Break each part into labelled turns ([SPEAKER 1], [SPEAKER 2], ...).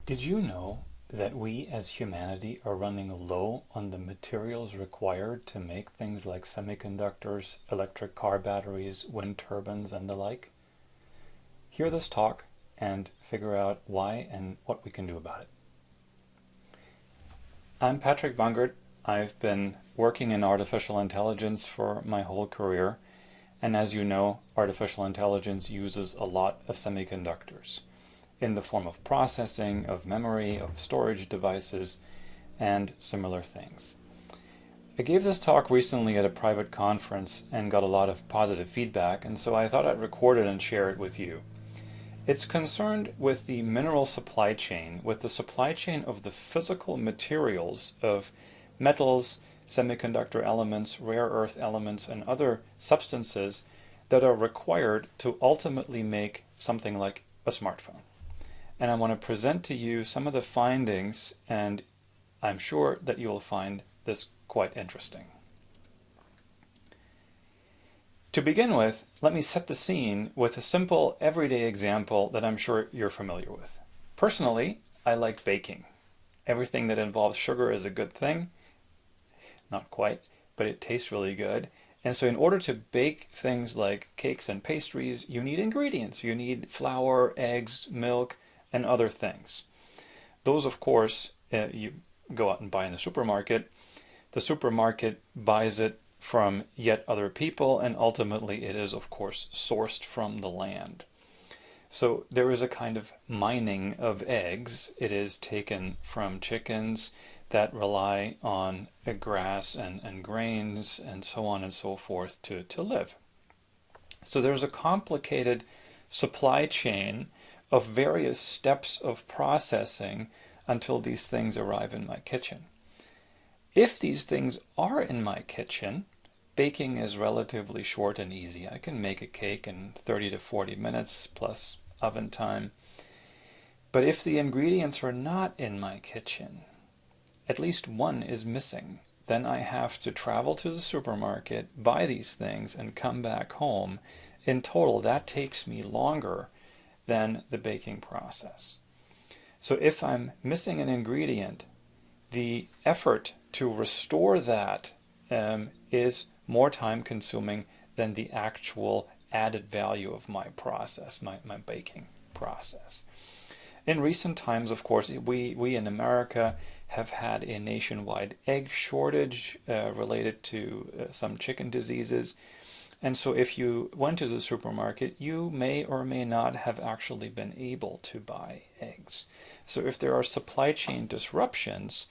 [SPEAKER 1] Did you know that we as humanity are running low on the materials required to make things like semiconductors, electric car batteries, wind turbines, and the like? Hear this talk and figure out why and what we can do about it. I'm Patrick Bungert. I've been working in artificial intelligence for my whole career, and as you know, artificial intelligence uses a lot of semiconductors in the form of processing, of memory, of storage devices, and similar things. I gave this talk recently at a private conference and got a lot of positive feedback, and so I thought I'd record it and share it with you. It's concerned with the mineral supply chain, with the supply chain of the physical materials of metals, semiconductor elements, rare earth elements, and other substances that are required to ultimately make something like a smartphone. And I want to present to you some of the findings, and I'm sure that you'll find this quite interesting. To begin with, let me set the scene with a simple everyday example that I'm sure you're familiar with. Personally, I like baking. Everything that involves sugar is a good thing. Not quite, but it tastes really good. And so in order to bake things like cakes and pastries, you need ingredients. You need flour, eggs, milk, and other things. Those, of course, you go out and buy in the supermarket. The supermarket buys it from yet other people, and ultimately it is, of course, sourced from the land. So there is a kind of mining of eggs. It is taken from chickens that rely on grass and grains and so on and so forth to live. So there's a complicated supply chain of various steps of processing until these things arrive in my kitchen. If these things are in my kitchen, baking is relatively short and easy. I can make a cake in 30 to 40 minutes plus oven time. But if the ingredients are not in my kitchen, at least one is missing, then I have to travel to the supermarket, buy these things, and come back home. In total, that takes me longer than the baking process. So if I'm missing an ingredient, the effort to restore that is more time consuming than the actual added value of my process, my baking process. In recent times, of course, we in America have had a nationwide egg shortage related to some chicken diseases. And so if you went to the supermarket, you may or may not have actually been able to buy eggs. So if there are supply chain disruptions,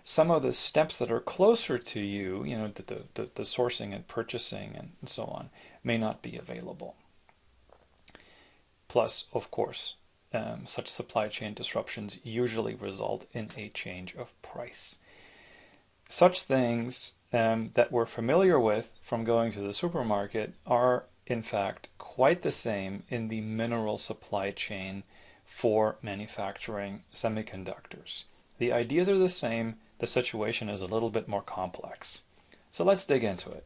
[SPEAKER 1] some of the steps that are closer to you, the sourcing and purchasing and so on, may not be available. Plus, of course, such supply chain disruptions usually result in a change of price. Such things that we're familiar with from going to the supermarket are, in fact, quite the same in the mineral supply chain for manufacturing semiconductors. The ideas are the same, the situation is a little bit more complex. So let's dig into it.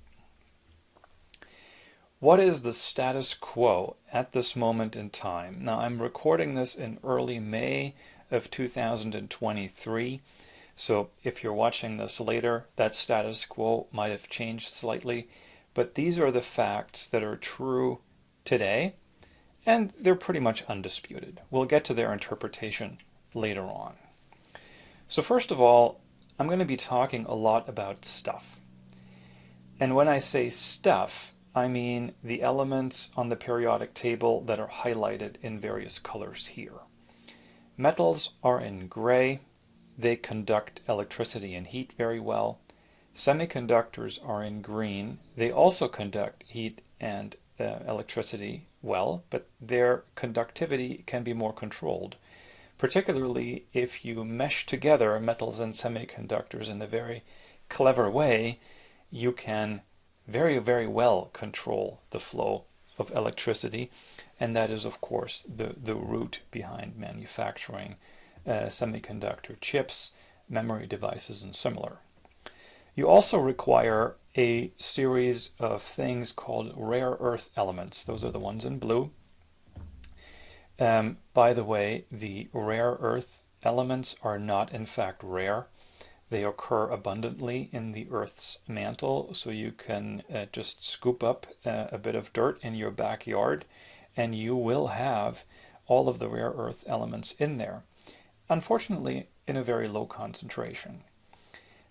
[SPEAKER 1] What is the status quo at this moment in time? Now, I'm recording this in early May of 2023. So if you're watching this later, that status quo might have changed slightly, but these are the facts that are true today, and they're pretty much undisputed. We'll get to their interpretation later on. So first of all, I'm going to be talking a lot about stuff. And when I say stuff, I mean the elements on the periodic table that are highlighted in various colors here. Metals are in gray. They conduct electricity and heat very well. Semiconductors are in green. They also conduct heat and electricity well, but their conductivity can be more controlled, particularly if you mesh together metals and semiconductors in a very clever way. You can very, very well control the flow of electricity, and that is, of course, the root behind manufacturing semiconductor chips, memory devices, and similar. You also require a series of things called rare earth elements. Those are the ones in blue. By the way, the rare earth elements are not in fact rare. They occur abundantly in the Earth's mantle, so you can just scoop up a bit of dirt in your backyard and you will have all of the rare earth elements in there. Unfortunately, in a very low concentration.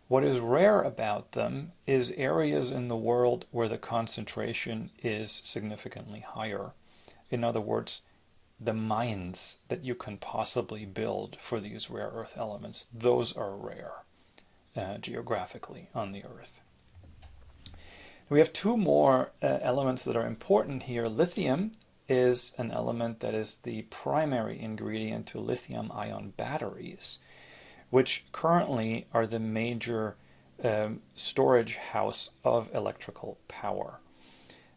[SPEAKER 1] What is rare about them is areas in the world where the concentration is significantly higher. In other words, the mines that you can possibly build for these rare earth elements, those are rare geographically on the Earth. We have two more elements that are important here. Lithium is an element that is the primary ingredient to lithium-ion batteries, which currently are the major storage house of electrical power.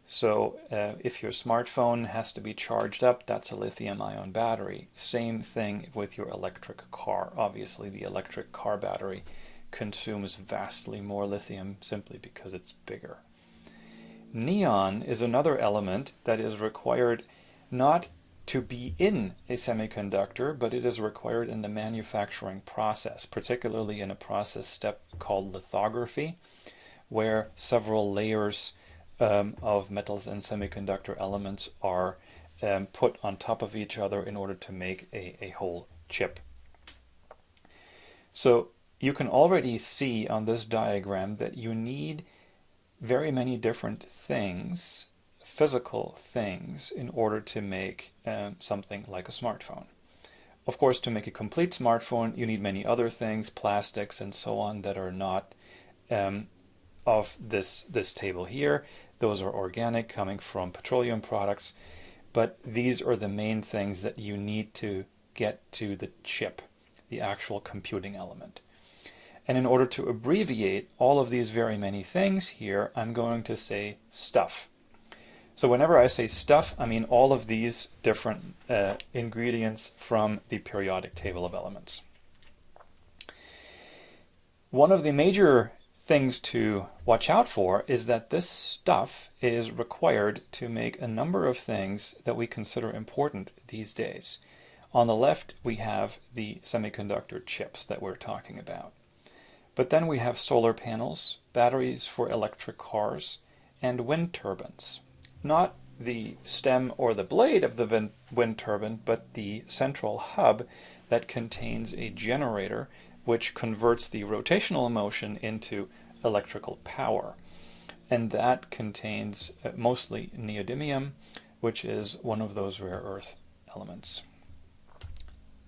[SPEAKER 1] So if your smartphone has to be charged up, that's a lithium-ion battery. Same thing with your electric car. Obviously, the electric car battery consumes vastly more lithium simply because it's bigger. Neon is another element that is required not to be in a semiconductor, but it is required in the manufacturing process, particularly in a process step called lithography, where several layers of metals and semiconductor elements are put on top of each other in order to make a whole chip. So you can already see on this diagram that you need very many different things, physical things, in order to make something like a smartphone. Of course, to make a complete smartphone, you need many other things, plastics and so on, that are not of this table here. Those are organic, coming from petroleum products, but these are the main things that you need to get to the chip, the actual computing element. And in order to abbreviate all of these very many things here, I'm going to say stuff. So whenever I say stuff, I mean all of these different ingredients from the periodic table of elements. One of the major things to watch out for is that this stuff is required to make a number of things that we consider important these days. On the left, we have the semiconductor chips that we're talking about. But then we have solar panels, batteries for electric cars, and wind turbines. Not the stem or the blade of the wind turbine, but the central hub that contains a generator which converts the rotational motion into electrical power. And that contains mostly neodymium, which is one of those rare earth elements.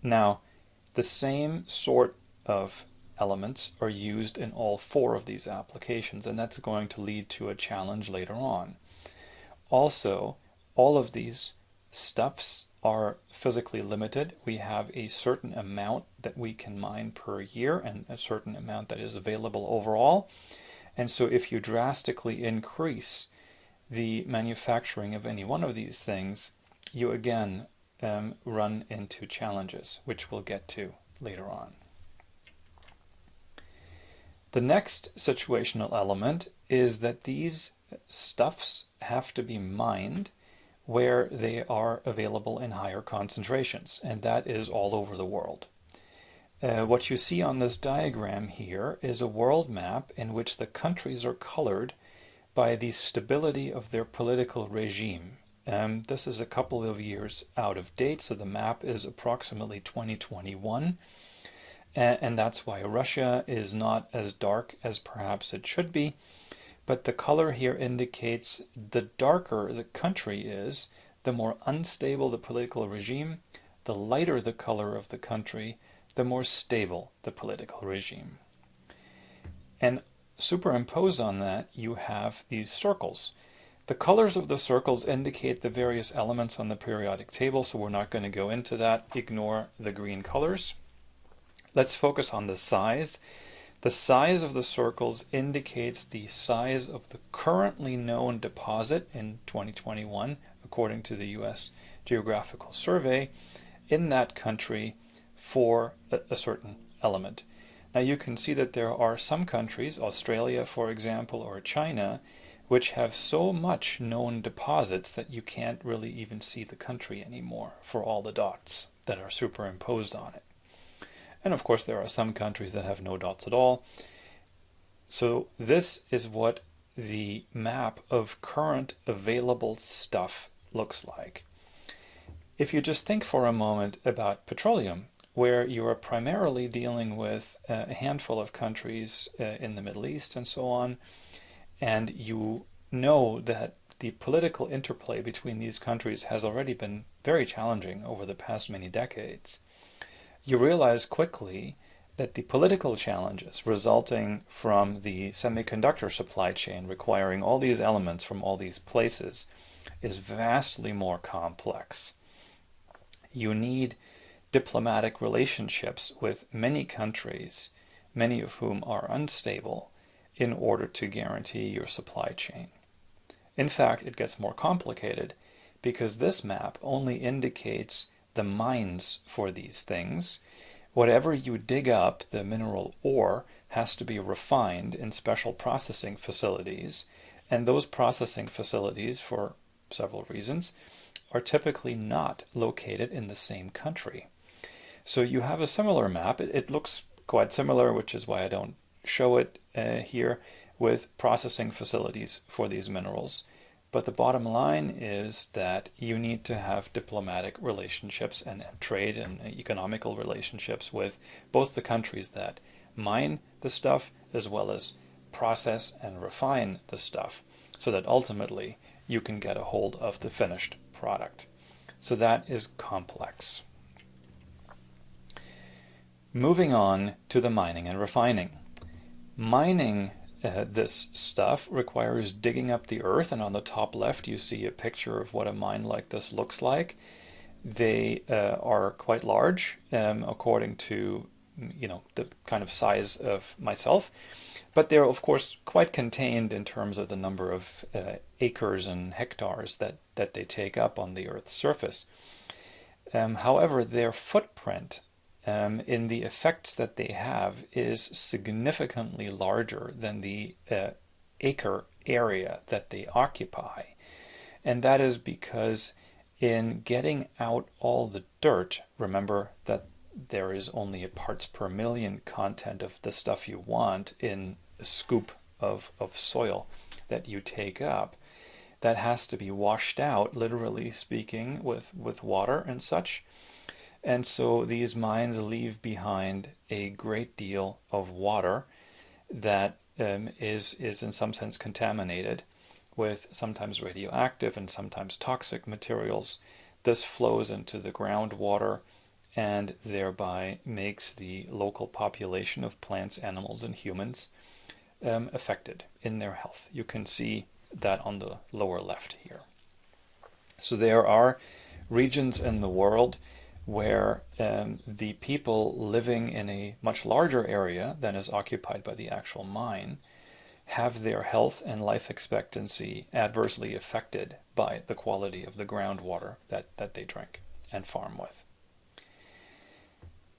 [SPEAKER 1] Now, the same sort of elements are used in all four of these applications, and that's going to lead to a challenge later on. Also, all of these stuffs are physically limited. We have a certain amount that we can mine per year and a certain amount that is available overall. And so if you drastically increase the manufacturing of any one of these things, you again run into challenges, which we'll get to later on. The next situational element is that these stuffs have to be mined where they are available in higher concentrations, and that is all over the world. What you see on this diagram here is a world map in which the countries are colored by the stability of their political regime. This is a couple of years out of date, so the map is approximately 2021. And that's why Russia is not as dark as perhaps it should be. But the color here indicates the darker the country is, the more unstable the political regime, the lighter the color of the country, the more stable the political regime. And superimposed on that, you have these circles. The colors of the circles indicate the various elements on the periodic table, so we're not going to go into that. Ignore the green colors. Let's focus on the size. The size of the circles indicates the size of the currently known deposit in 2021, according to the U.S. Geographical Survey, in that country for a certain element. Now you can see that there are some countries, Australia for example, or China, which have so much known deposits that you can't really even see the country anymore for all the dots that are superimposed on it. And of course, there are some countries that have no dots at all. So this is what the map of current available stuff looks like. If you just think for a moment about petroleum, where you are primarily dealing with a handful of countries in the Middle East and so on, and you know that the political interplay between these countries has already been very challenging over the past many decades, you realize quickly that the political challenges resulting from the semiconductor supply chain requiring all these elements from all these places is vastly more complex. You need diplomatic relationships with many countries, many of whom are unstable, in order to guarantee your supply chain. In fact, it gets more complicated because this map only indicates the mines for these things. Whatever you dig up, the mineral ore, has to be refined in special processing facilities, and those processing facilities, for several reasons, are typically not located in the same country. So you have a similar map. It looks quite similar, which is why I don't show it here, with processing facilities for these minerals. But the bottom line is that you need to have diplomatic relationships and trade and economical relationships with both the countries that mine the stuff as well as process and refine the stuff, so that ultimately you can get a hold of the finished product. So that is complex. Moving on to the mining and refining. Mining this stuff requires digging up the earth, and on the top left you see a picture of what a mine like this looks like. They are quite large according to the kind of size of myself, but they're of course quite contained in terms of the number of acres and hectares that they take up on the Earth's surface. However, their footprint in the effects that they have is significantly larger than the acre area that they occupy. And that is because in getting out all the dirt, remember that there is only a parts per million content of the stuff you want in a scoop of soil that you take up, that has to be washed out, literally speaking, with water and such. And so these mines leave behind a great deal of water that is in some sense contaminated with sometimes radioactive and sometimes toxic materials. This flows into the groundwater and thereby makes the local population of plants, animals, and humans affected in their health. You can see that on the lower left here. So there are regions in the world where the people living in a much larger area than is occupied by the actual mine have their health and life expectancy adversely affected by the quality of the groundwater that they drink and farm with.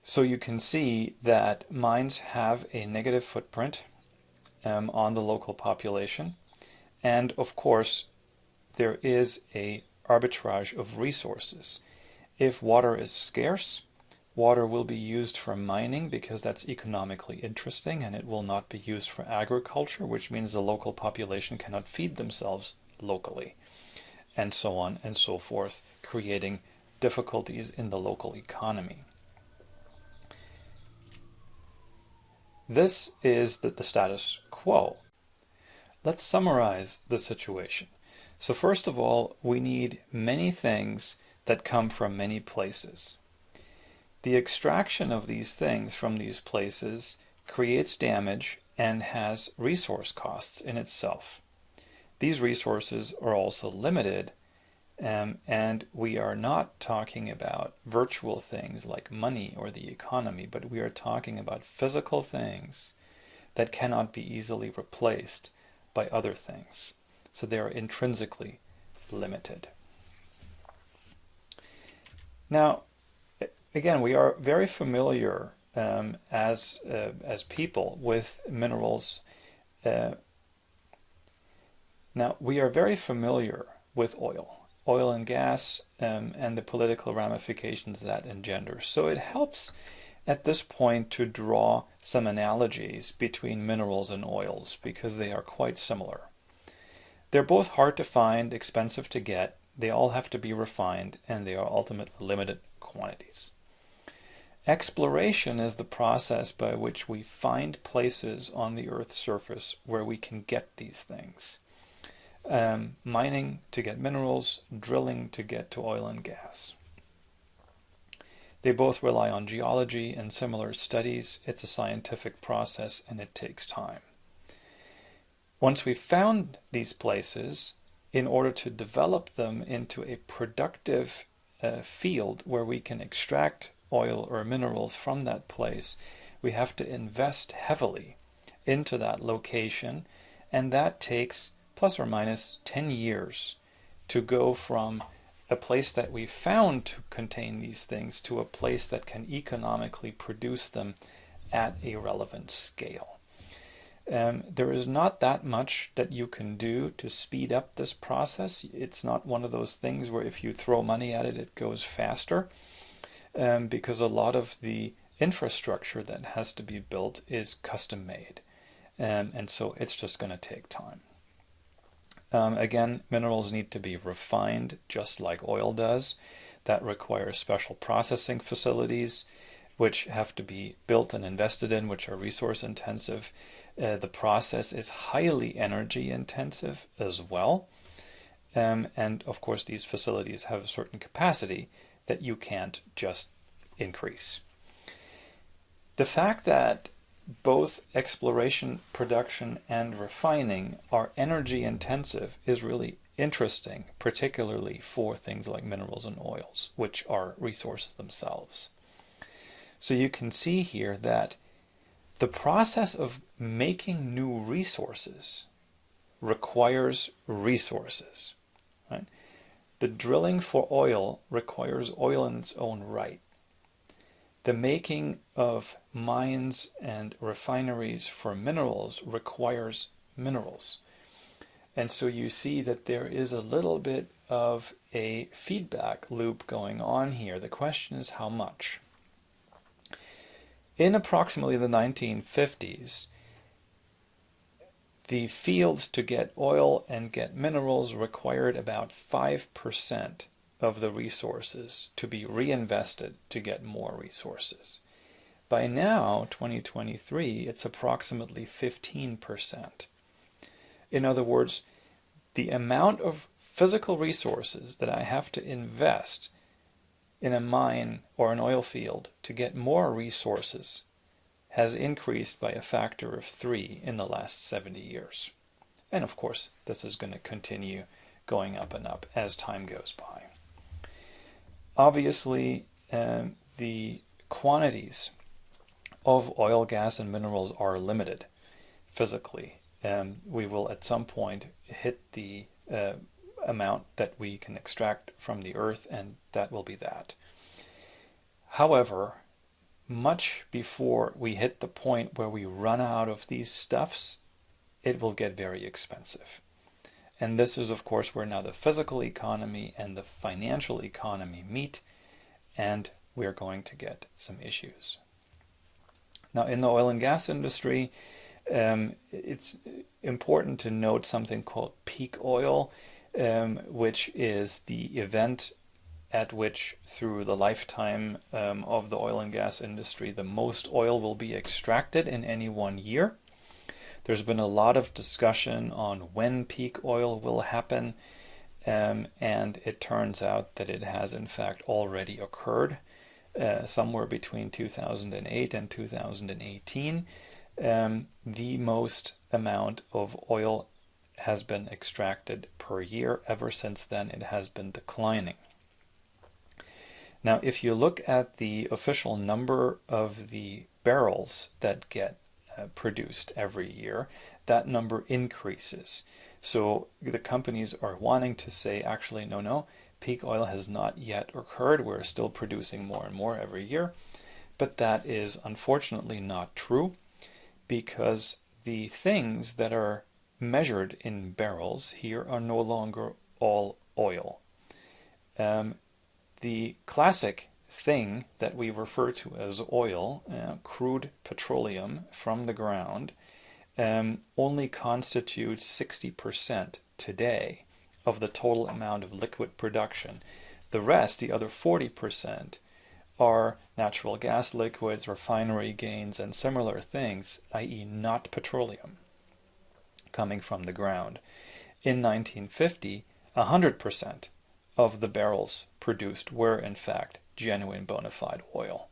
[SPEAKER 1] So you can see that mines have a negative footprint on the local population, and of course there is a arbitrage of resources. If water is scarce, water will be used for mining because that's economically interesting, and it will not be used for agriculture, which means the local population cannot feed themselves locally, and so on and so forth, creating difficulties in the local economy. This is the status quo. Let's summarize the situation. So first of all, we need many things that come from many places. The extraction of these things from these places creates damage and has resource costs in itself. These resources are also limited, and we are not talking about virtual things like money or the economy, but we are talking about physical things that cannot be easily replaced by other things. So they are intrinsically limited. Now, again, we are very familiar as people with minerals. Now, we are very familiar with oil and gas, and the political ramifications that engenders. So it helps at this point to draw some analogies between minerals and oils because they are quite similar. They're both hard to find, expensive to get, they all have to be refined, and they are ultimately limited quantities. Exploration is the process by which we find places on the Earth's surface where we can get these things. Mining to get minerals, drilling to get to oil and gas. They both rely on geology and similar studies. It's a scientific process and it takes time. Once we've found these places, in order to develop them into a productive field where we can extract oil or minerals from that place, we have to invest heavily into that location, and that takes plus or minus 10 years to go from a place that we found to contain these things to a place that can economically produce them at a relevant scale. There is not that much that you can do to speed up this process. It's not one of those things where if you throw money at it, it goes faster, because a lot of the infrastructure that has to be built is custom made, and so it's just going to take time. Again, minerals need to be refined just like oil does. That requires special processing facilities which have to be built and invested in, which are resource intensive. The process is highly energy intensive as well. And of course, these facilities have a certain capacity that you can't just increase. The fact that both exploration, production, and refining are energy intensive is really interesting, particularly for things like minerals and oils, which are resources themselves. So you can see here that the process of making new resources requires resources. Right? The drilling for oil requires oil in its own right. The making of mines and refineries for minerals requires minerals. And so you see that there is a little bit of a feedback loop going on here. The question is how much? In approximately the 1950s, the fields to get oil and get minerals required about 5% of the resources to be reinvested to get more resources. By now, 2023, it's approximately 15%. In other words, the amount of physical resources that I have to invest in a mine or an oil field to get more resources has increased by a factor of 3 in the last 70 years. And of course, this is going to continue going up and up as time goes by. Obviously, the quantities of oil, gas, and minerals are limited physically. We will at some point hit the amount that we can extract from the earth, and that will be that. However, much before we hit the point where we run out of these stuffs, it will get very expensive. And this is, of course, where now the physical economy and the financial economy meet, and we're going to get some issues. Now, in the oil and gas industry, it's important to note something called peak oil, which is the event at which, through the lifetime of the oil and gas industry, the most oil will be extracted in any one year. There's been a lot of discussion on when peak oil will happen, and it turns out that it has in fact already occurred somewhere between 2008 and 2018. The most amount of oil has been extracted per year. Ever since then, it has been declining. Now, if you look at the official number of the barrels that get produced every year, that number increases. So the companies are wanting to say, actually, no, peak oil has not yet occurred. We're still producing more and more every year. But that is unfortunately not true, because the things that are measured in barrels here are no longer all oil. The classic thing that we refer to as oil, crude petroleum from the ground, only constitutes 60% today of the total amount of liquid production. The rest, the other 40%, are natural gas liquids, refinery gains, and similar things, i.e. not petroleum, coming from the ground. In 1950, 100% of the barrels produced were in fact genuine bona fide oil,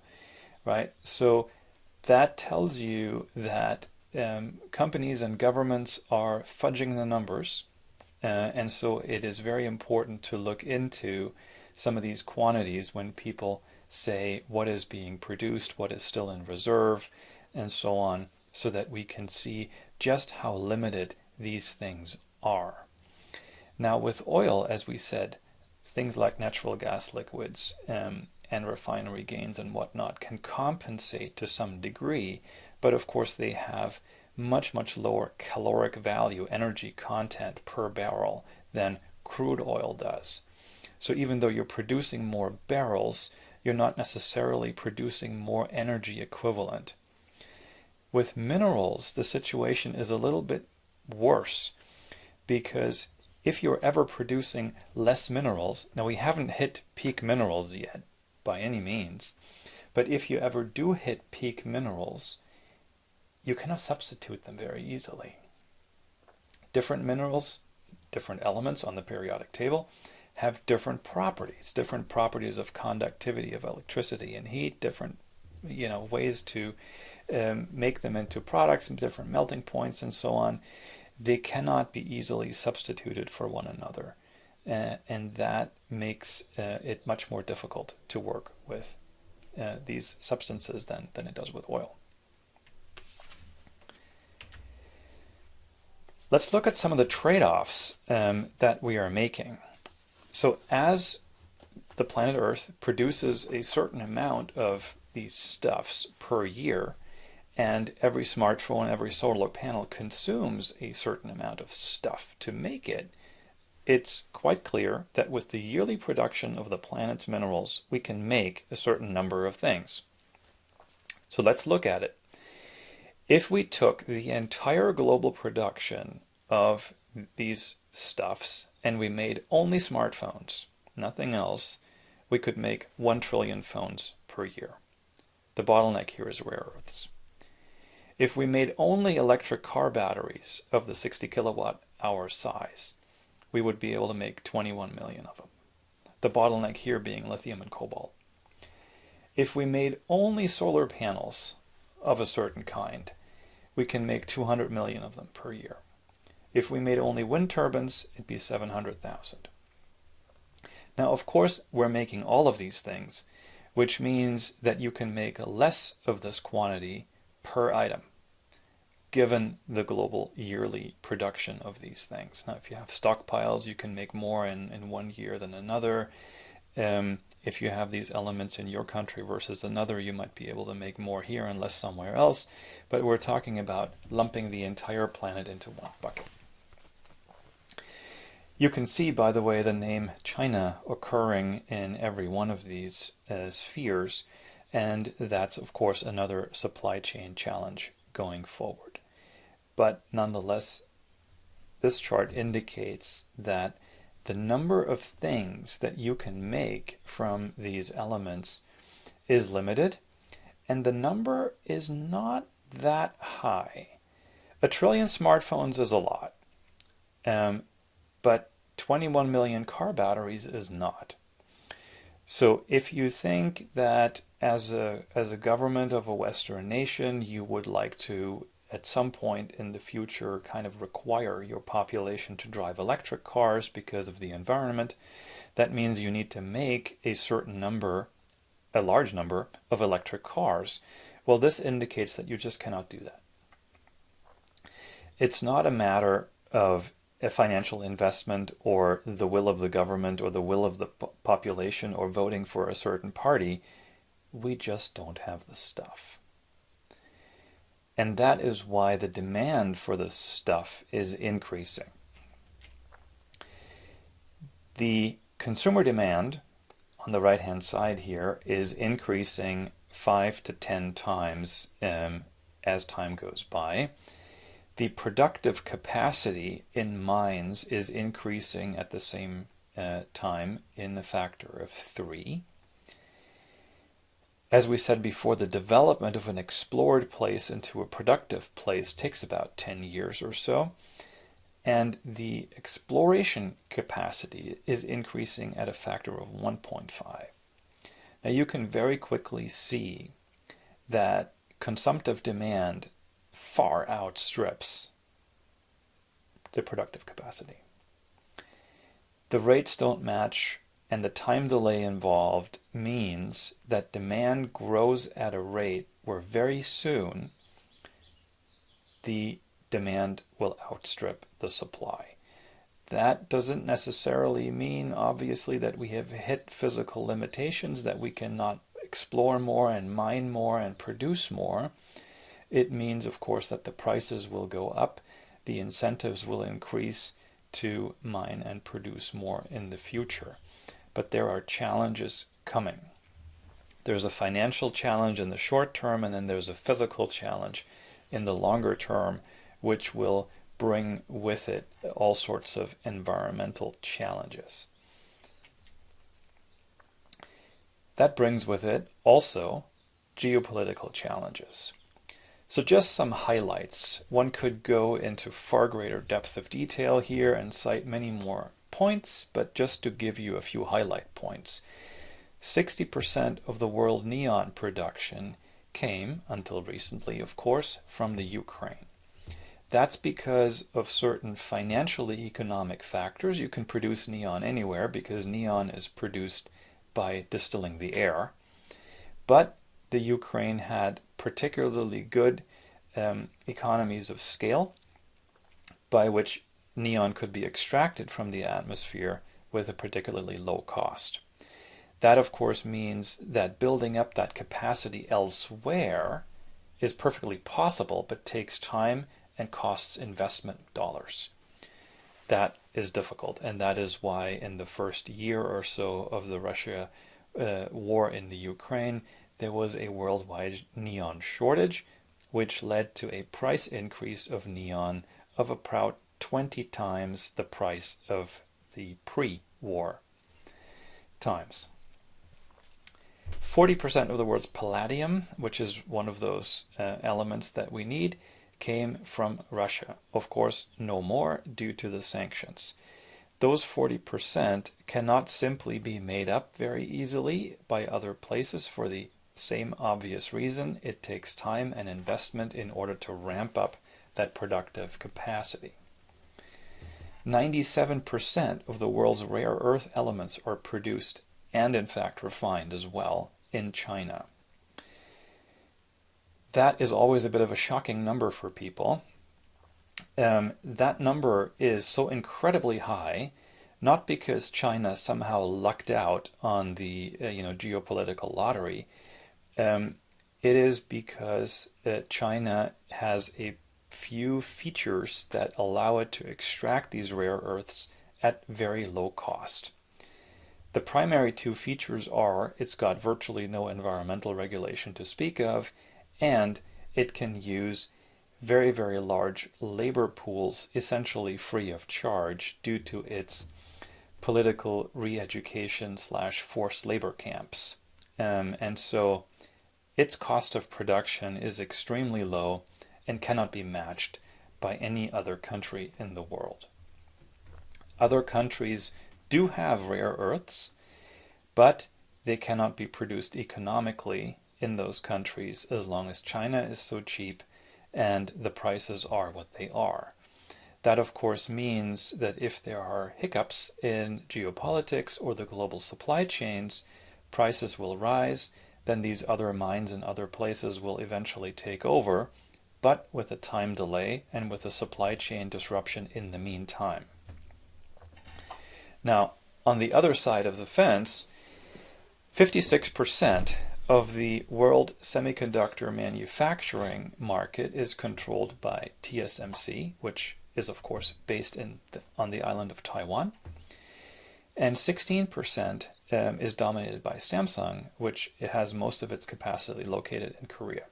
[SPEAKER 1] right? So that tells you that companies and governments are fudging the numbers, and so it is very important to look into some of these quantities when people say what is being produced, what is still in reserve, and so on, so that we can see just how limited these things are. Now with oil, as we said, things like natural gas liquids and refinery gains and whatnot can compensate to some degree, but of course they have much, much lower caloric value, energy content per barrel than crude oil does. So even though you're producing more barrels, you're not necessarily producing more energy equivalent. With minerals, the situation is a little bit worse, because if you're ever producing less minerals, now we haven't hit peak minerals yet by any means, but if you ever do hit peak minerals, you cannot substitute them very easily. Different minerals, different elements on the periodic table have different properties of conductivity of electricity and heat, different ways to make them into products, different melting points and so on. They cannot be easily substituted for one another, and that makes it much more difficult to work with these substances than it does with oil. Let's look at some of the trade-offs that we are making. So as the planet Earth produces a certain amount of these stuffs per year, and every smartphone, every solar panel consumes a certain amount of stuff to make it, it's quite clear that with the yearly production of the planet's minerals, we can make a certain number of things. So let's look at it. If we took the entire global production of these stuffs and we made only smartphones, nothing else, we could make 1 trillion phones per year. The bottleneck here is rare earths. If we made only electric car batteries of the 60 kilowatt hour size, we would be able to make 21 million of them. The bottleneck here being lithium and cobalt. If we made only solar panels of a certain kind, we can make 200 million of them per year. If we made only wind turbines, it'd be 700,000. Now, of course, we're making all of these things, which means that you can make less of this quantity per item, given the global yearly production of these things. Now, if you have stockpiles, you can make more in 1 year than another. If you have these elements in your country versus another, you might be able to make more here and less somewhere else. But we're talking about lumping the entire planet into one bucket. You can see, by the way, the name China occurring in every one of these spheres, and that's, of course, another supply chain challenge going forward. But nonetheless, this chart indicates that the number of things that you can make from these elements is limited, and the number is not that high. 1 trillion smartphones is a lot, but 21 million car batteries is not. So if you think that as a government of a Western nation, you would like to, at some point in the future, kind of require your population to drive electric cars because of the environment, that means you need to make a certain number, a large number of electric cars. Well, this indicates that you just cannot do that. It's not a matter of a financial investment or the will of the government or the will of the population or voting for a certain party. We just don't have the stuff. And that is why the demand for this stuff is increasing. The consumer demand on the right hand side here is increasing 5 to 10 times as time goes by. The productive capacity in mines is increasing at the same time in a factor of 3. As we said before, the development of an explored place into a productive place takes about 10 years or so. And the exploration capacity is increasing at a factor of 1.5. Now you can very quickly see that consumptive demand far outstrips the productive capacity. The rates don't match, and the time delay involved means that demand grows at a rate where very soon the demand will outstrip the supply. That doesn't necessarily mean, obviously, that we have hit physical limitations, that we cannot explore more and mine more and produce more. It means, of course, that the prices will go up, the incentives will increase to mine and produce more in the future. But there are challenges coming. There's a financial challenge in the short term, and then there's a physical challenge in the longer term, which will bring with it all sorts of environmental challenges. That brings with it also geopolitical challenges. So just some highlights. One could go into far greater depth of detail here and cite many more points, but just to give you a few highlight points. 60% of the world neon production came, until recently of course, from the Ukraine. That's because of certain financially economic factors. You can produce neon anywhere because neon is produced by distilling the air. But the Ukraine had particularly good economies of scale by which neon could be extracted from the atmosphere with a particularly low cost. That, of course, means that building up that capacity elsewhere is perfectly possible, but takes time and costs investment dollars. That is difficult, and that is why in the first year or so of the Russia war in the Ukraine, there was a worldwide neon shortage, which led to a price increase of neon of about 20 times the price of the pre-war times. 40% of the world's palladium, which is one of those elements that we need, came from Russia. Of course, no more due to the sanctions. Those 40% cannot simply be made up very easily by other places for the same obvious reason. It takes time and investment in order to ramp up that productive capacity. 97% of the world's rare earth elements are produced and in fact refined as well in China. That is always a bit of a shocking number for people. That number is so incredibly high, not because China somehow lucked out on the geopolitical lottery. It is because China has a few features that allow it to extract these rare earths at very low cost. The primary two features are it's got virtually no environmental regulation to speak of, and it can use very, very large labor pools essentially free of charge due to its political re-education / forced labor camps. And so its cost of production is extremely low and cannot be matched by any other country in the world. Other countries do have rare earths, but they cannot be produced economically in those countries as long as China is so cheap and the prices are what they are. That, of course, means that if there are hiccups in geopolitics or the global supply chains, prices will rise, then these other mines in other places will eventually take over, but with a time delay and with a supply chain disruption in the meantime. Now, on the other side of the fence, 56% of the world semiconductor manufacturing market is controlled by TSMC, which is of course based on the island of Taiwan, and 16% is dominated by Samsung, which it has most of its capacity located in Korea.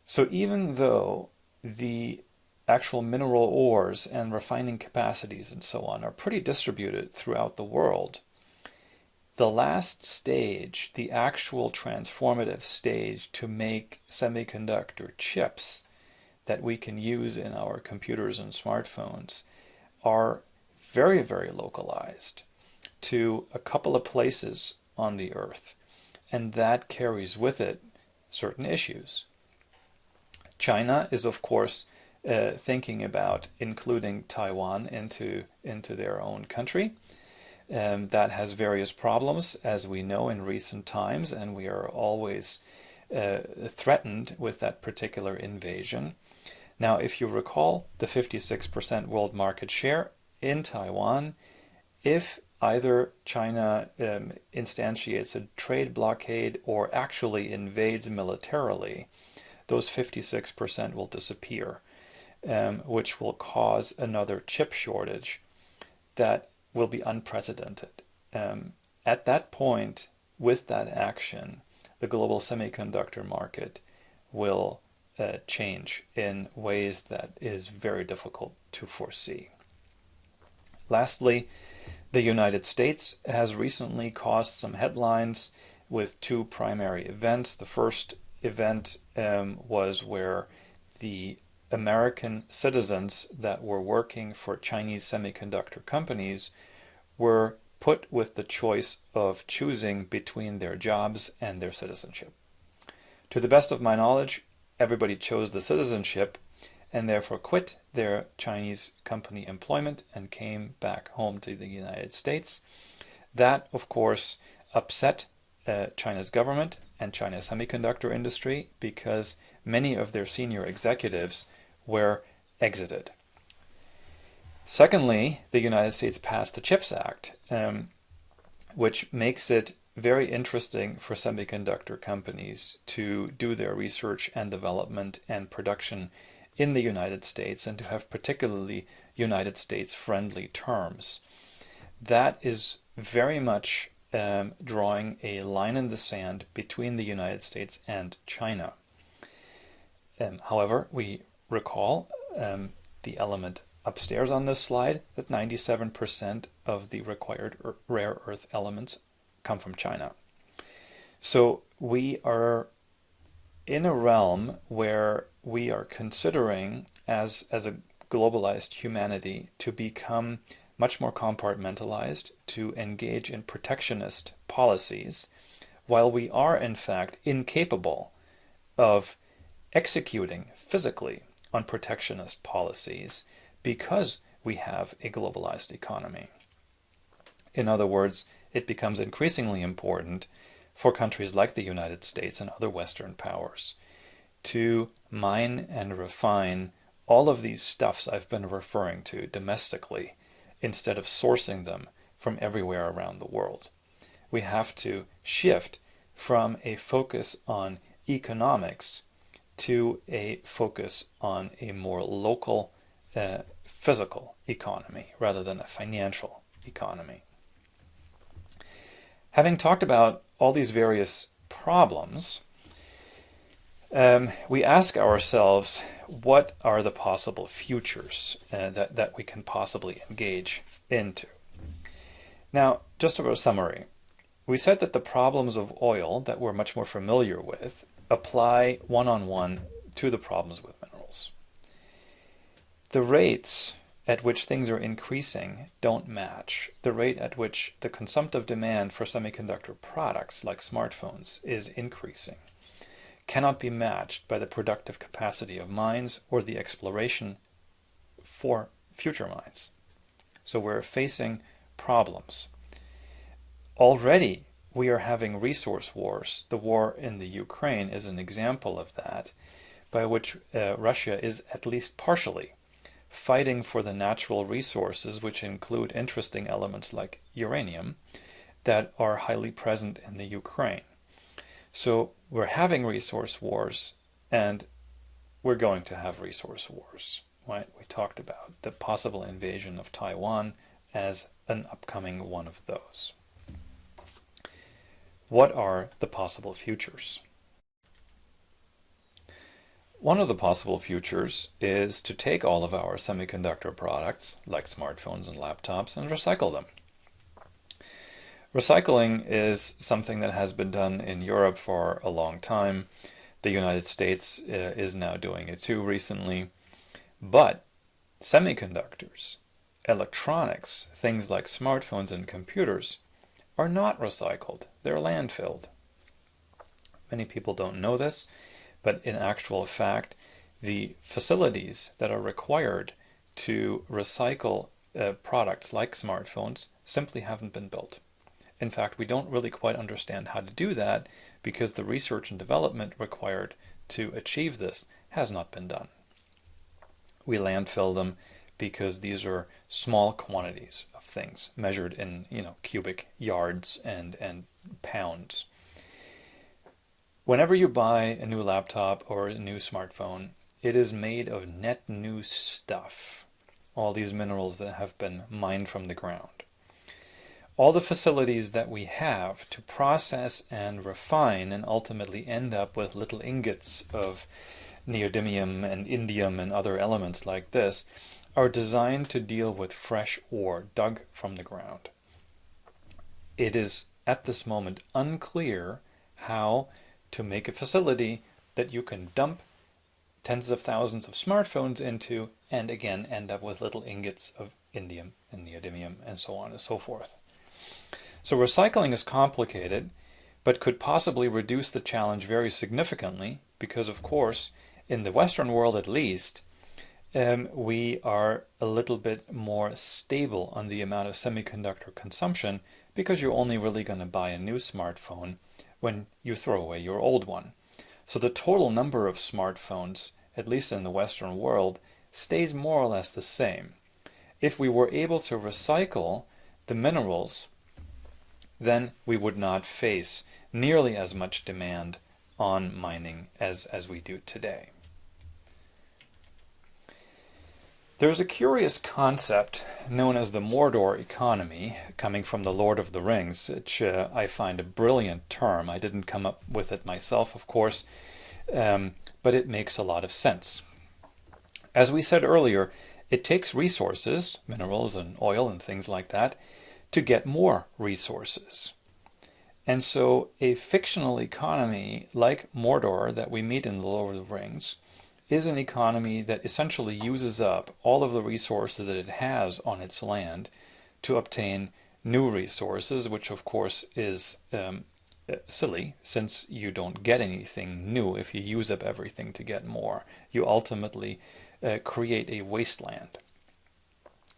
[SPEAKER 1] So even though the actual mineral ores and refining capacities and so on are pretty distributed throughout the world, the last stage, the actual transformative stage to make semiconductor chips that we can use in our computers and smartphones, are very, very localized to a couple of places on the earth, and that carries with it certain issues. China is, of course, thinking about including Taiwan into their own country. That has various problems, as we know in recent times, and we are always threatened with that particular invasion. Now, if you recall the 56% world market share in Taiwan, if either China instantiates a trade blockade or actually invades militarily, those 56% will disappear, which will cause another chip shortage that will be unprecedented. At that point, with that action, the global semiconductor market will change in ways that is very difficult to foresee. Lastly, the United States has recently caused some headlines with two primary events. The first event was where the American citizens that were working for Chinese semiconductor companies were put with the choice of choosing between their jobs and their citizenship. To the best of my knowledge, everybody chose the citizenship and therefore quit their Chinese company employment and came back home to the United States. That, of course, upset China's government and China's semiconductor industry because many of their senior executives were exited. Secondly, the United States passed the CHIPS Act, which makes it very interesting for semiconductor companies to do their research and development and production in the United States and to have particularly United States friendly terms. That is very much drawing a line in the sand between the United States and China. However, we recall the element upstairs on this slide that 97% of the required rare earth elements come from China. So we are in a realm where we are considering as a globalized humanity to become much more compartmentalized, to engage in protectionist policies, while we are in fact incapable of executing physically on protectionist policies because we have a globalized economy. In other words, it becomes increasingly important for countries like the United States and other Western powers to mine and refine all of these stuffs I've been referring to domestically instead of sourcing them from everywhere around the world. We have to shift from a focus on economics to a focus on a more local, physical economy rather than a financial economy. Having talked about all these various problems, we ask ourselves, what are the possible futures that we can possibly engage into? Now, just a summary. We said that the problems of oil that we're much more familiar with apply one-on-one to the problems with minerals. The rates at which things are increasing don't match. The rate at which the consumptive demand for semiconductor products like smartphones is increasing cannot be matched by the productive capacity of mines or the exploration for future mines. So we're facing problems. Already we are having resource wars. The war in the Ukraine is an example of that, by which Russia is at least partially fighting for the natural resources, which include interesting elements like uranium, that are highly present in the Ukraine. So we're having resource wars, and we're going to have resource wars. Right? We talked about the possible invasion of Taiwan as an upcoming one of those. What are the possible futures? One of the possible futures is to take all of our semiconductor products, like smartphones and laptops, and recycle them. Recycling is something that has been done in Europe for a long time. The United States is now doing it too recently. But semiconductors, electronics, things like smartphones and computers, are not recycled. They're landfilled. Many people don't know this, but in actual fact, the facilities that are required to recycle products like smartphones simply haven't been built. In fact, we don't really quite understand how to do that because the research and development required to achieve this has not been done. We landfill them because these are small quantities of things measured in, cubic yards and pounds. Whenever you buy a new laptop or a new smartphone, it is made of net new stuff. All these minerals that have been mined from the ground. All the facilities that we have to process and refine and ultimately end up with little ingots of neodymium and indium and other elements like this are designed to deal with fresh ore dug from the ground. It is at this moment unclear how to make a facility that you can dump tens of thousands of smartphones into and again end up with little ingots of indium and neodymium and so on and so forth. So recycling is complicated, but could possibly reduce the challenge very significantly because, of course, in the Western world at least, we are a little bit more stable on the amount of semiconductor consumption because you're only really going to buy a new smartphone when you throw away your old one. So the total number of smartphones, at least in the Western world, stays more or less the same. If we were able to recycle the minerals, then we would not face nearly as much demand on mining as we do today. There's a curious concept known as the Mordor economy, coming from the Lord of the Rings, which I find a brilliant term. I didn't come up with it myself, of course, but it makes a lot of sense. As we said earlier, it takes resources, minerals and oil and things like that, to get more resources. And so a fictional economy like Mordor that we meet in the Lord of the Rings is an economy that essentially uses up all of the resources that it has on its land to obtain new resources, which of course is silly, since you don't get anything new if you use up everything to get more. You ultimately create a wasteland.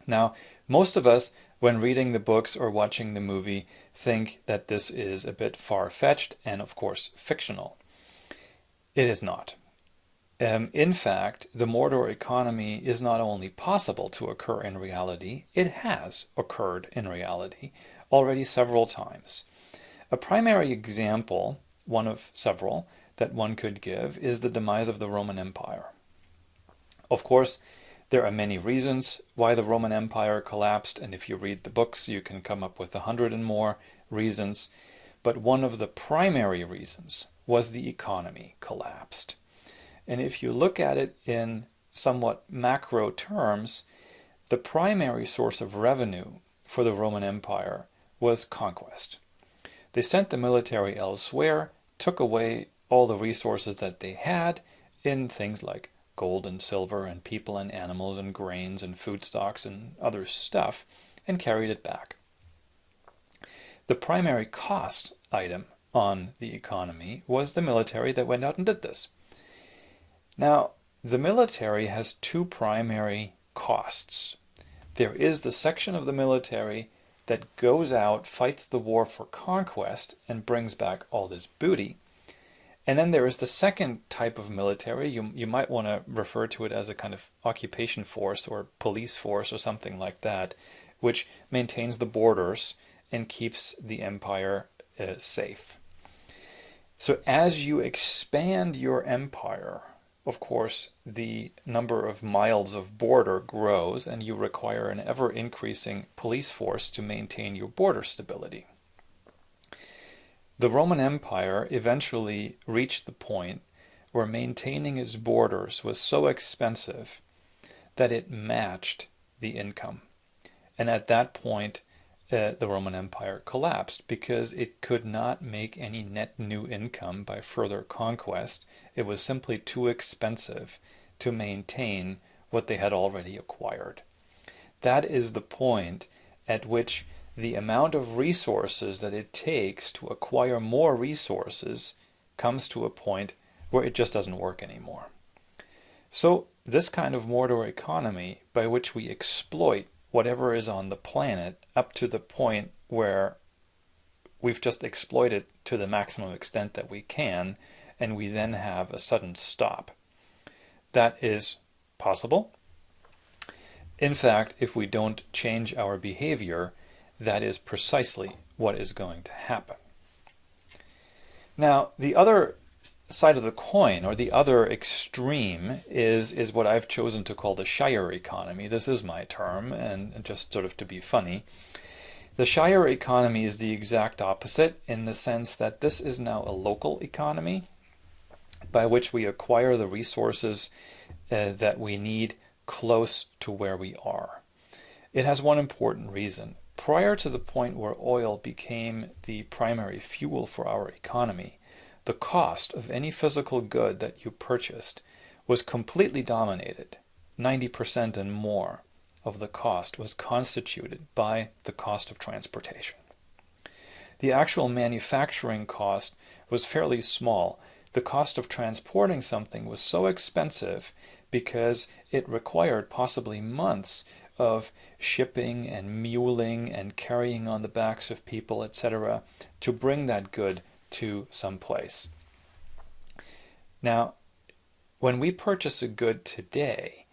[SPEAKER 1] Now, most of us, when reading the books or watching the movie, think that this is a bit far-fetched and, of course, fictional. It is not. In fact, the Mordor economy is not only possible to occur in reality, it has occurred in reality already several times. A primary example, one of several, that one could give is the demise of the Roman Empire. Of course, there are many reasons why the Roman Empire collapsed, and if you read the books, you can come up with 100 and more reasons. But one of the primary reasons was the economy collapsed. And if you look at it in somewhat macro terms, the primary source of revenue for the Roman Empire was conquest. They sent the military elsewhere, took away all the resources that they had in things like gold and silver and people and animals and grains and food stocks and other stuff, and carried it back. The primary cost item on the economy was the military that went out and did this. Now, the military has two primary costs. There is the section of the military that goes out, fights the war for conquest, and brings back all this booty. And then there is the second type of military. You might want to refer to it as a kind of occupation force or police force or something like that, which maintains the borders and keeps the empire safe. So as you expand your empire, of course, the number of miles of border grows, and you require an ever-increasing police force to maintain your border stability. The Roman Empire eventually reached the point where maintaining its borders was so expensive that it matched the income. And at that point, the Roman Empire collapsed because it could not make any net new income by further conquest. It was simply too expensive to maintain what they had already acquired. That is the point at which the amount of resources that it takes to acquire more resources comes to a point where it just doesn't work anymore. So this kind of mortar economy, by which we exploit whatever is on the planet up to the point where we've just exploited to the maximum extent that we can, and we then have a sudden stop. That is possible. In fact, if we don't change our behavior, that is precisely what is going to happen. Now, the other side of the coin, or the other extreme, is what I've chosen to call the Shire economy. This is my term, and just sort of to be funny. The Shire economy is the exact opposite in the sense that this is now a local economy by which we acquire the resources that we need close to where we are. It has one important reason. Prior to the point where oil became the primary fuel for our economy, the cost of any physical good that you purchased was completely dominated. 90% and more of the cost was constituted by the cost of transportation. The actual manufacturing cost was fairly small. The cost of transporting something was so expensive because it required possibly months of shipping and muling and carrying on the backs of people, etc., to bring that good to some place. Now, when we purchase a good today,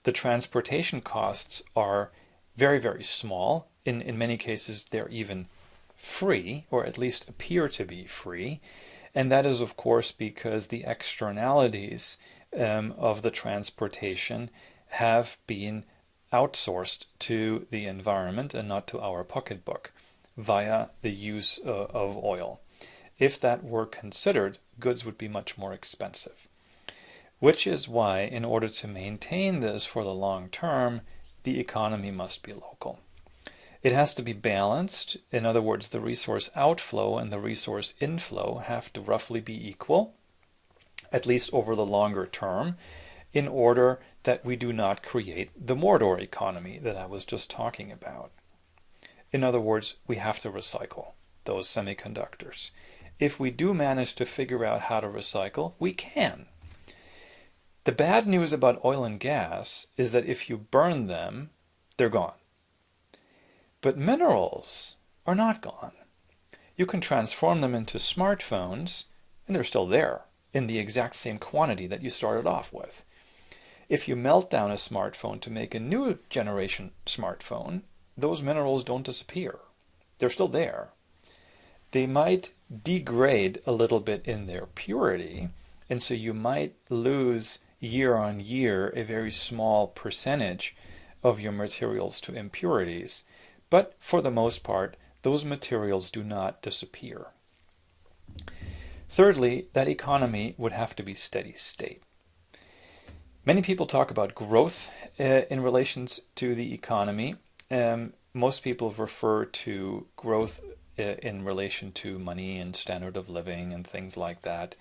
[SPEAKER 1] the transportation costs are very, very small. In many cases, they're even free, or at least appear to be free. And that is, of course, because the externalities of the transportation have been outsourced to the environment and not to our pocketbook via the use of oil. If that were considered, goods would be much more expensive. Which is why, in order to maintain this for the long term, the economy must be local. It has to be balanced. In other words, the resource outflow and the resource inflow have to roughly be equal, at least over the longer term, in order that we do not create the Mordor economy that I was just talking about. In other words, we have to recycle those semiconductors. If we do manage to figure out how to recycle, we can. The bad news about oil and gas is that if you burn them, they're gone. But minerals are not gone. You can transform them into smartphones, and they're still there in the exact same quantity that you started off with. If you melt down a smartphone to make a new generation smartphone, those minerals don't disappear. They're still there. They might degrade a little bit in their purity, and so you might lose year on year a very small percentage of your materials to impurities. But for the most part, those materials do not disappear. Thirdly, that economy would have to be steady state. Many people talk about growth in relations to the economy. Most people refer to growth in relation to money and standard of living and things like that.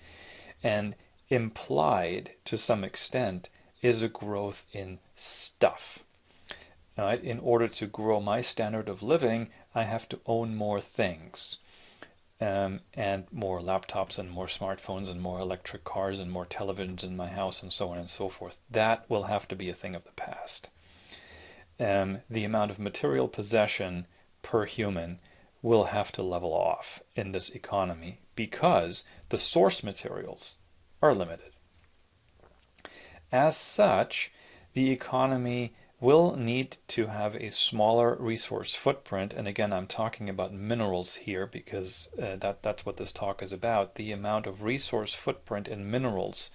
[SPEAKER 1] And implied, to some extent, is a growth in stuff. Right? In order to grow my standard of living, I have to own more things. And more laptops and more smartphones and more electric cars and more televisions in my house and so on and so forth. That will have to be a thing of the past. The amount of material possession per human will have to level off in this economy because the source materials are limited. As such, the economy will need to have a smaller resource footprint, and again I'm talking about minerals here because that's what this talk is about. The amount of resource footprint in minerals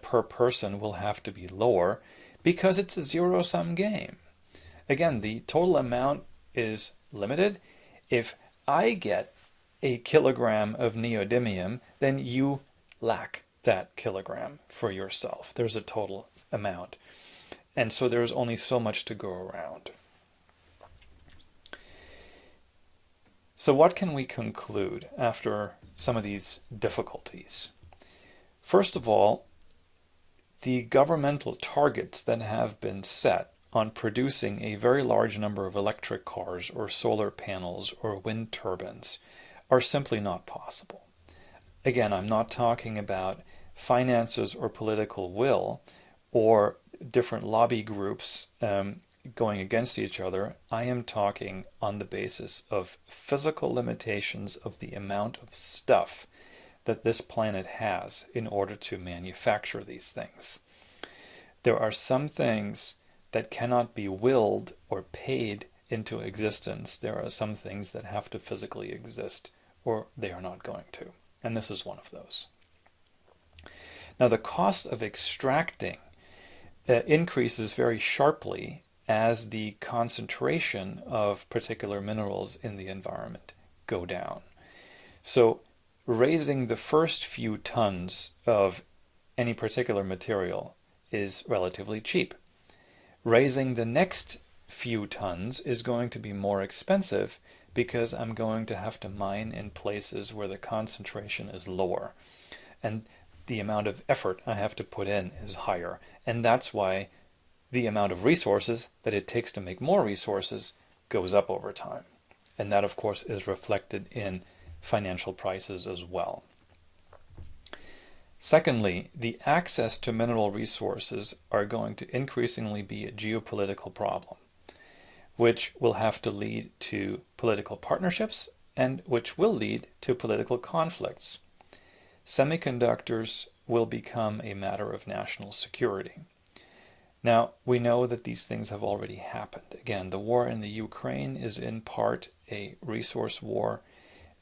[SPEAKER 1] per person will have to be lower because it's a zero-sum game. Again, the total amount is limited. If I get a kilogram of neodymium, then you lack that kilogram for yourself. There's a total amount. And so there's only so much to go around. So what can we conclude after some of these difficulties? First of all, the governmental targets that have been set on producing a very large number of electric cars or solar panels or wind turbines are simply not possible. Again, I'm not talking about finances or political will or different lobby groups going against each other. I am talking on the basis of physical limitations of the amount of stuff that this planet has in order to manufacture these things. There are some things that cannot be willed or paid into existence. There are some things that have to physically exist, or they are not going to. And this is one of those. Now, the cost of extracting increases very sharply as the concentration of particular minerals in the environment go down. So raising the first few tons of any particular material is relatively cheap. Raising the next few tons is going to be more expensive because I'm going to have to mine in places where the concentration is lower. And the amount of effort I have to put in is higher. And that's why the amount of resources that it takes to make more resources goes up over time. And that, of course, is reflected in financial prices as well. Secondly, the access to mineral resources are going to increasingly be a geopolitical problem, which will have to lead to political partnerships and which will lead to political conflicts. Semiconductors will become a matter of national security. Now, we know that these things have already happened. Again, the war in the Ukraine is in part a resource war.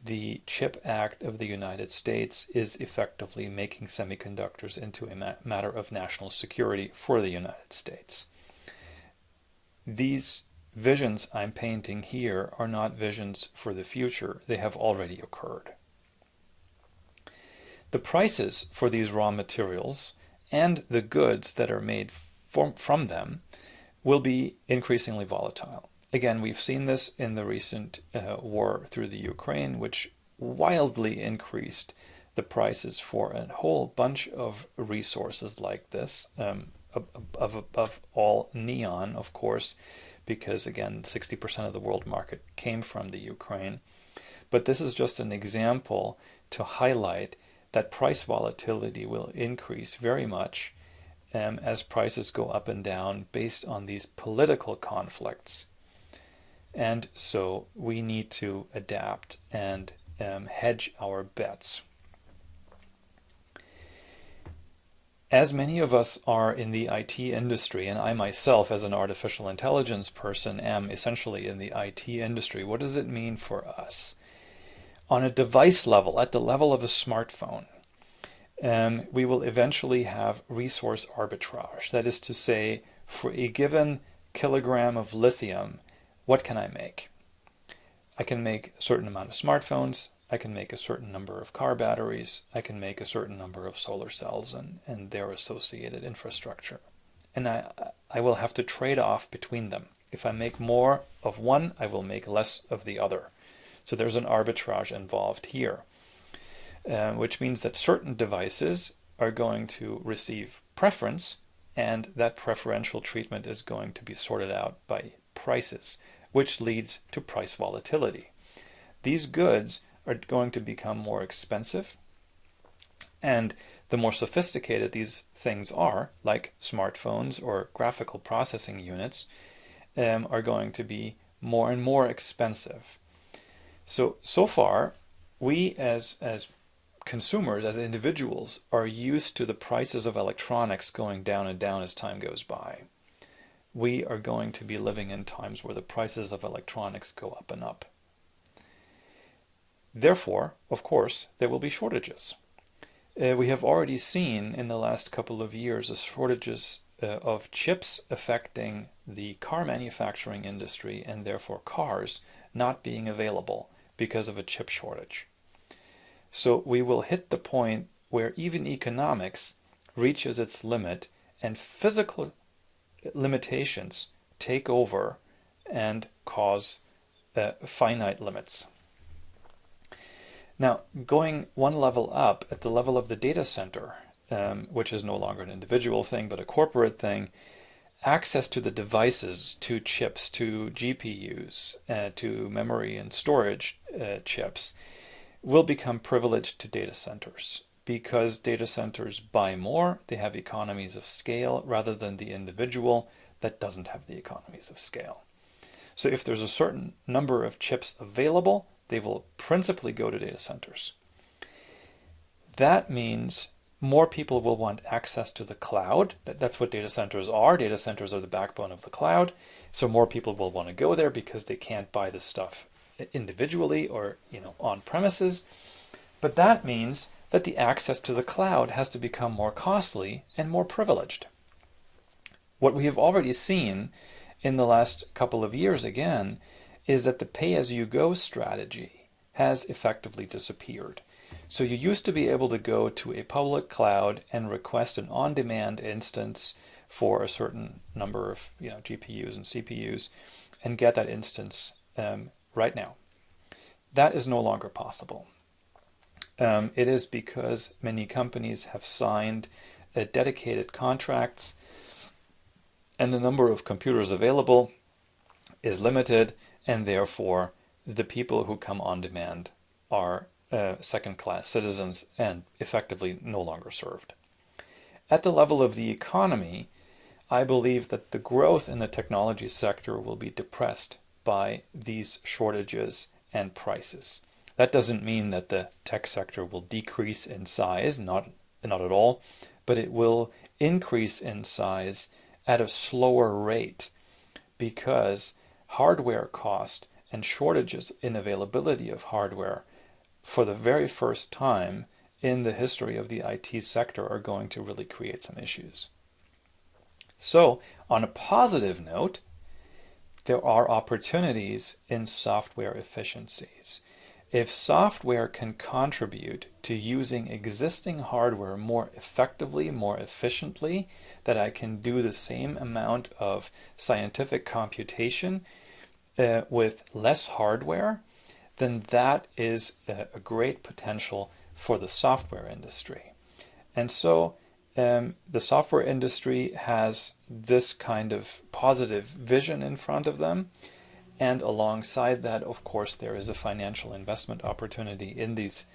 [SPEAKER 1] The CHIP Act of the United States is effectively making semiconductors into a matter of national security for the United States. These visions I'm painting here are not visions for the future. They have already occurred. The prices for these raw materials and the goods that are made from them will be increasingly volatile. Again, we've seen this in the recent war through the Ukraine, which wildly increased the prices for a whole bunch of resources like this, above all neon, of course, because, again, 60% of the world market came from the Ukraine. But this is just an example to highlight that price volatility will increase very much as prices go up and down based on these political conflicts. And so we need to adapt and hedge our bets. As many of us are in the IT industry, and I myself as an artificial intelligence person am essentially in the IT industry, what does it mean for us? On a device level, at the level of a smartphone, we will eventually have resource arbitrage. That is to say, for a given kilogram of lithium, what can I make? I can make a certain amount of smartphones, I can make a certain number of car batteries, I can make a certain number of solar cells and their associated infrastructure. And I will have to trade off between them. If I make more of one, I will make less of the other. So there's an arbitrage involved here, which means that certain devices are going to receive preference, and that preferential treatment is going to be sorted out by prices, which leads to price volatility. These goods are going to become more expensive, and the more sophisticated these things are, like smartphones or graphical processing units, are going to be more and more expensive. So far, we as consumers, as individuals, are used to the prices of electronics going down and down as time goes by. We are going to be living in times where the prices of electronics go up and up. Therefore, of course, there will be shortages. We have already seen in the last couple of years shortages of chips affecting the car manufacturing industry and therefore cars not being available because of a chip shortage. So we will hit the point where even economics reaches its limit and physical limitations take over and cause finite limits. Now, going one level up at the level of the data center, which is no longer an individual thing but a corporate thing, access to the devices, to chips, to GPUs, to memory and storage chips will become privileged to data centers. Because data centers buy more, they have economies of scale rather than the individual that doesn't have the economies of scale. So if there's a certain number of chips available, they will principally go to data centers. That means more people will want access to the cloud. That's what data centers are. Data centers are the backbone of the cloud. So more people will want to go there because they can't buy this stuff individually or on premises. But that means that the access to the cloud has to become more costly and more privileged. What we have already seen in the last couple of years again is that the pay-as-you-go strategy has effectively disappeared. So you used to be able to go to a public cloud and request an on-demand instance for a certain number of GPUs and CPUs and get that instance right now. That is no longer possible. It is because many companies have signed dedicated contracts and the number of computers available is limited, and therefore the people who come on demand are second-class citizens and effectively no longer served. At the level of the economy, I believe that the growth in the technology sector will be depressed by these shortages and prices. That doesn't mean that the tech sector will decrease in size, not at all, but it will increase in size at a slower rate because hardware cost and shortages in availability of hardware for the very first time in the history of the IT sector are going to really create some issues. So, on a positive note, there are opportunities in software efficiencies. If software can contribute to using existing hardware more effectively, more efficiently, that I can do the same amount of scientific computation with less hardware, then that is a great potential for the software industry. And so the software industry has this kind of positive vision in front of them. And alongside that, of course, there is a financial investment opportunity in these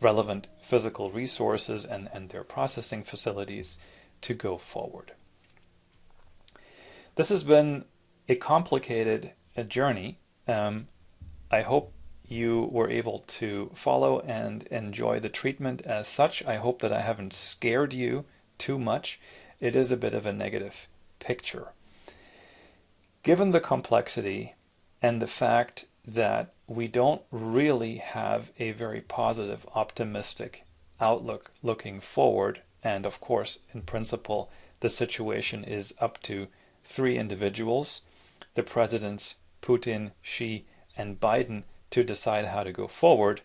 [SPEAKER 1] relevant physical resources and their processing facilities to go forward. This has been a complicated journey. I hope you were able to follow and enjoy the treatment as such. I hope that I haven't scared you too much. It is a bit of a negative picture. Given the complexity and the fact that we don't really have a very positive, optimistic outlook looking forward, and of course, in principle, the situation is up to 3 individuals, the presidents Putin, Xi, and Biden, to decide how to go forward,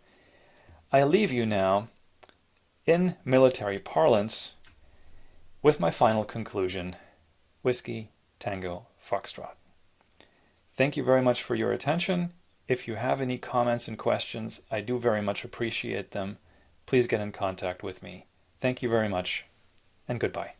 [SPEAKER 1] I leave you now, in military parlance, with my final conclusion: Whiskey, Tango, Foxtrot. Thank you very much for your attention. If you have any comments and questions, I do very much appreciate them. Please get in contact with me. Thank you very much, and goodbye.